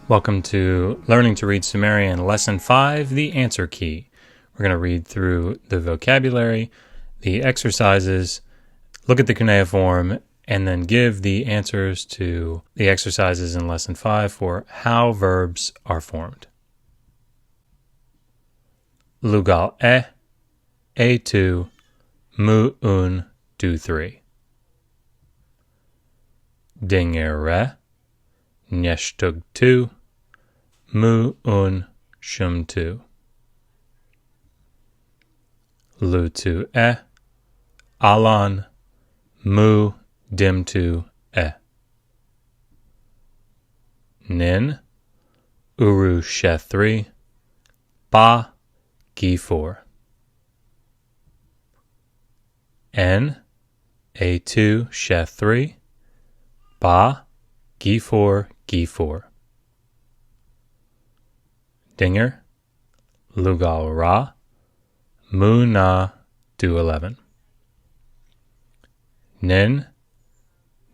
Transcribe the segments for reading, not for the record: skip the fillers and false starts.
Welcome to Learning to Read Sumerian Lesson 5, the Answer Key. We're going to read through the vocabulary, the exercises, look at the cuneiform, and then give the answers to the exercises in Lesson 5 for how verbs are formed. Lugal A2, mu do 3. Dingere, Neshtug 2, mu shum 2. Lutu alan, mu dim 2 Nin, uru she 3, ba gi 4. N, A2 she 3, ba gi 4 gi 4. Dinger, lugal ra, mu na do 11. Nin,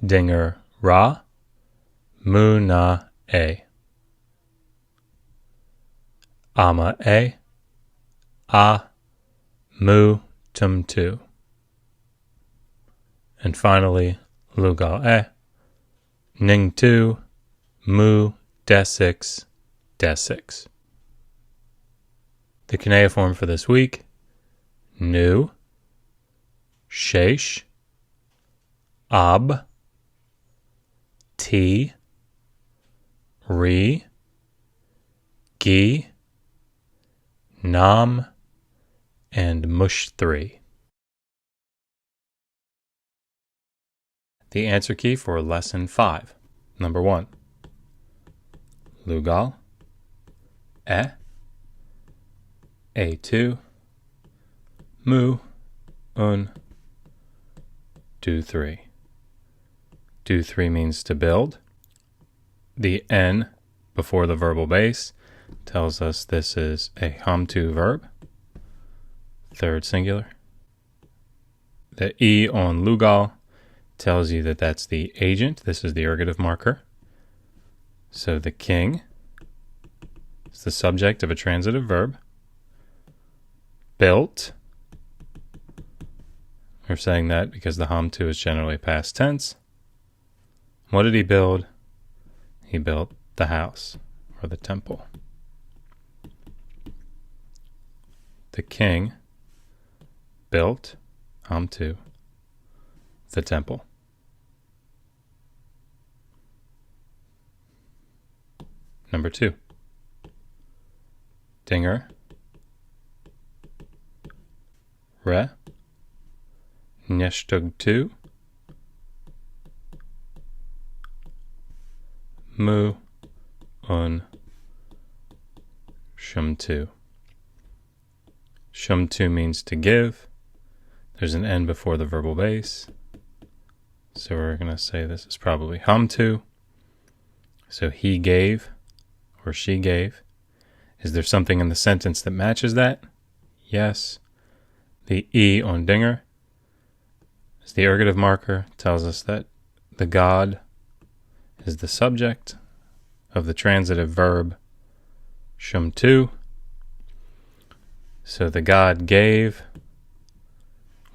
dinger ra, mu na a. Ama a mu tum 2. And finally, lugal ning 2, mu de 6, de 6. The cuneiform for this week: nu, shesh, ab, ti, ri, gi, nam, and mush 3. The answer key for Lesson 5. Number 1. Lugal A2, mu do 3. Do 3 means to build. The N before the verbal base tells us this is a hamtu verb, third singular. The E on lugal tells you that that's the agent. This is the ergative marker. So the king is the subject of a transitive verb. Built. We're saying that because the hamtu is generally past tense. What did he build? He built the house or the temple. The king built, hamtu, the temple. Number 2. Dinger, re, neshtug 2, mu shum 2. Shum 2 means to give. There's an N before the verbal base. So we're going to say this is probably hamtu. So he gave or she gave. Is there something in the sentence that matches that? Yes. The E on dinger is the ergative marker, tells us that the god is the subject of the transitive verb shum 2. So the god gave.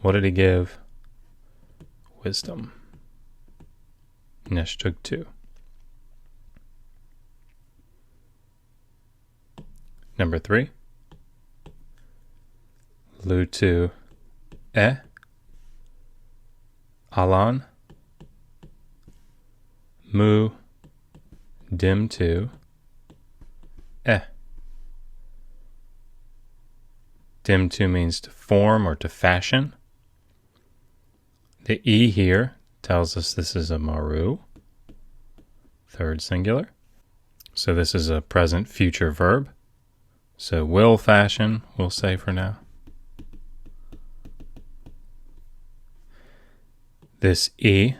What did he give? Wisdom. Neshtug 2. Number 3. Lutu alan, mu dim 2 Dim 2 means to form or to fashion. The E here tells us this is a maru, third singular. So this is a present future verb. So will fashion, we'll say for now. This E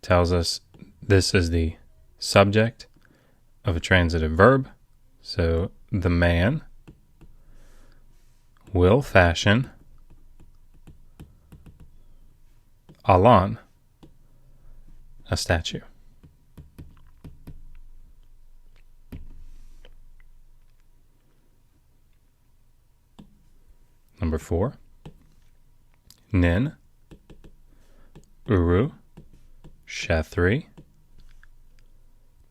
tells us this is the subject of a transitive verb. So the man will fashion alan, a statue. Number 4. Nin, 𝀭, 𝀭3,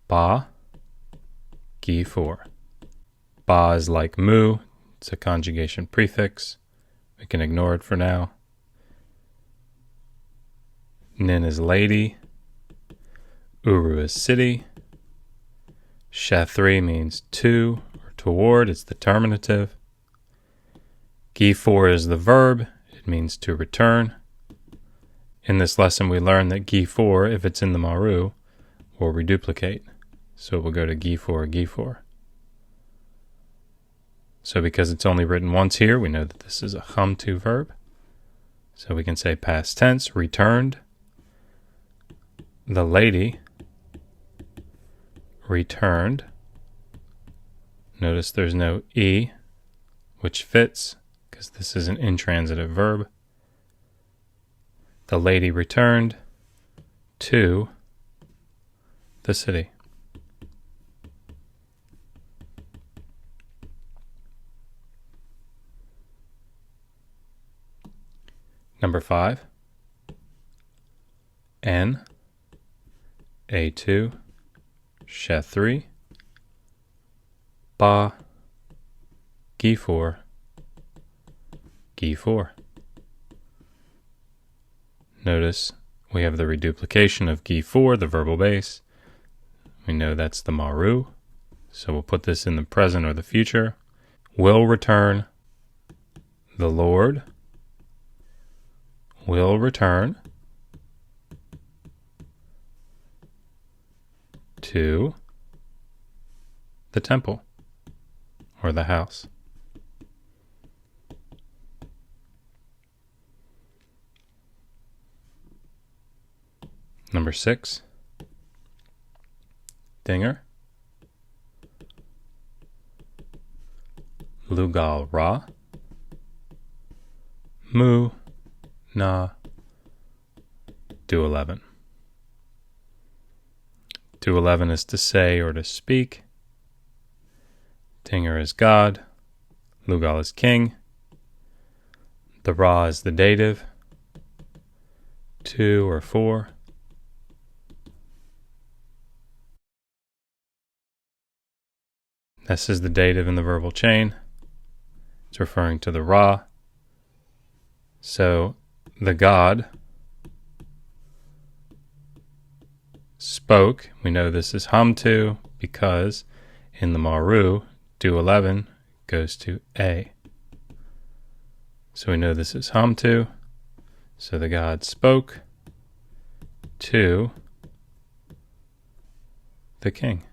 ����, ����4. ���� is like mu. It's a conjugation prefix. We can ignore it for now. Nin is lady. 𝀭 is city. 𝀭3 means to or toward. It's the terminative. ����4 is the verb. It means to return. In this lesson, we learned that ����4, if it's in the 𝀭, will reduplicate. So we'll go to ����4, ����4. So because it's only written once here, we know that this is a 𝀭 verb. So we can say past tense, returned. The lady returned. Notice there's no e, which fits because this is an intransitive verb. The lady returned to the city. Number 5. N, 𝀭2, 𝀭3, ����, ����4, ����4. Notice we have the reduplication of ����4, the verbal base. We know that's the 𝀭, so we'll put this in the present or the future. Will return. The Lord will return to the temple or the house. Number 6. Dinger, 𝀭 Ra, mu, na, do 11. Do 11 is to say or to speak. Dinger is God. 𝀭 is king. The Ra is the dative. 2 or 4. This is the dative in the verbal chain. It's referring to the Ra. So the God spoke. We know this is 𝀭 because in the 𝀭, do 11 goes to a. So we know this is 𝀭. So the God spoke to the king.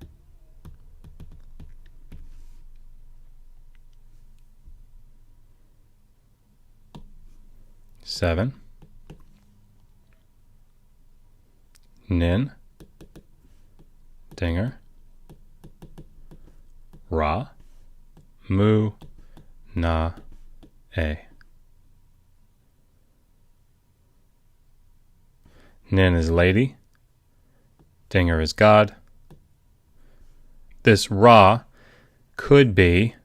Seven. Nin, Dinger, Ra, mu, na, a. Nin is lady. Dinger is God. This Ra could be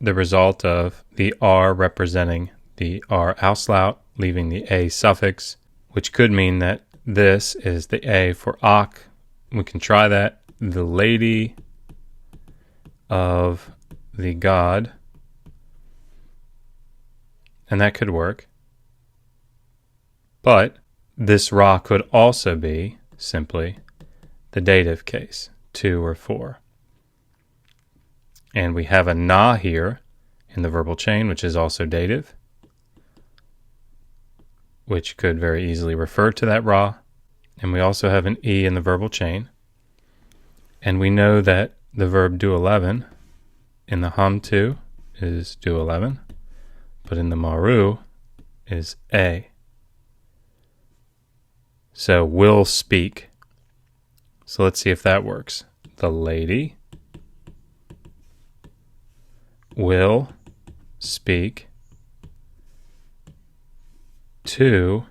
the result of the R representing the R auslaut, leaving the A suffix, which could mean that this is the A for Ak. We can try that. The lady of the God. And that could work. But this Ra could also be simply the dative case, 2 or 4. And we have a na here in the verbal chain, which is also dative, which could very easily refer to that Ra. And we also have an E in the verbal chain. And we know that the verb do 11 in the 𝀭 is do 11, but in the 𝀭 is a. So will speak. So let's see if that works. The lady will speak to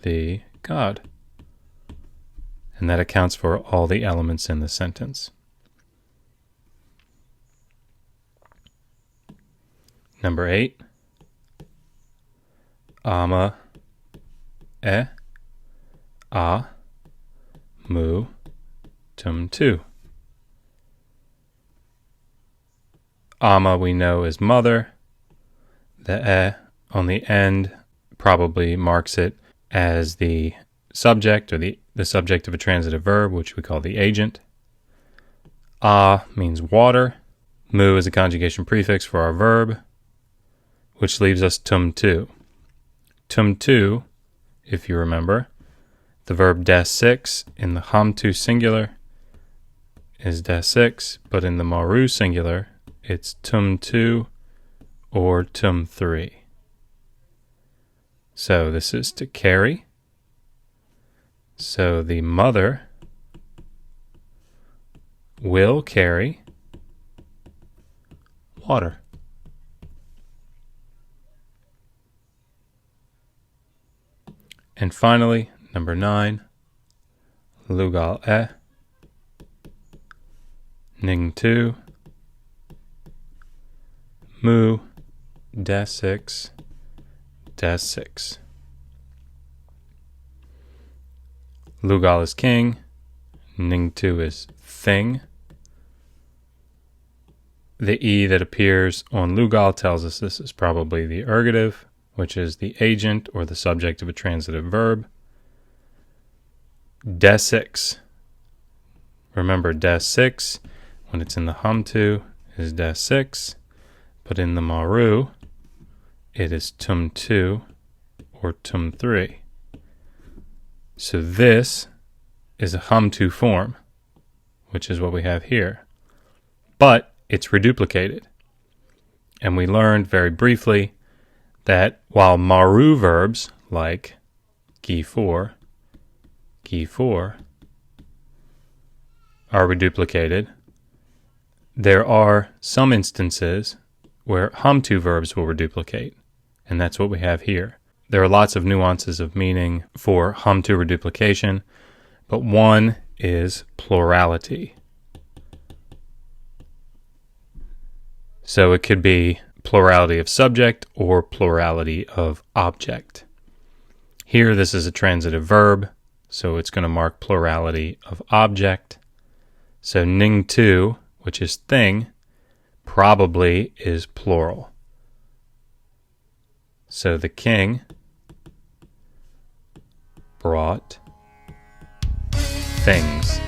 the God. And that accounts for all the elements in the sentence. Number 8. ama, e, a, mu, tum tu. Ama we know is mother. The e on the end probably marks it as the subject or the subject of a transitive verb, which we call the agent. A means water. Mu is a conjugation prefix for our verb, which leaves us tum tu. Tum tu, if you remember, the verb des six in the ham-tu singular is des six, but in the maru singular, it's tum tu or tum three. So this is to carry. So the mother will carry water. And finally, number 9, lugal e, ning tu, mu, des six, des six. Lugal is king, ning tu is thing. The e that appears on lugal tells us this is probably the ergative, which is the agent or the subject of a transitive verb. Des six. Remember, des six, when it's in the ham-tu, is des six, but in the maru, it is tum tu or tum three. So this is a ham-tu form, which is what we have here. But it's reduplicated. And we learned very briefly that while maru verbs like 𝀭 are reduplicated, there are some instances where ham-tu verbs will reduplicate, and that's what we have here. There are lots of nuances of meaning for ham-tu reduplication, but one is plurality. So it could be plurality of subject or plurality of object. Here this is a transitive verb, so it's going to mark plurality of object. So ning tu, which is thing, probably is plural. So the king brought things.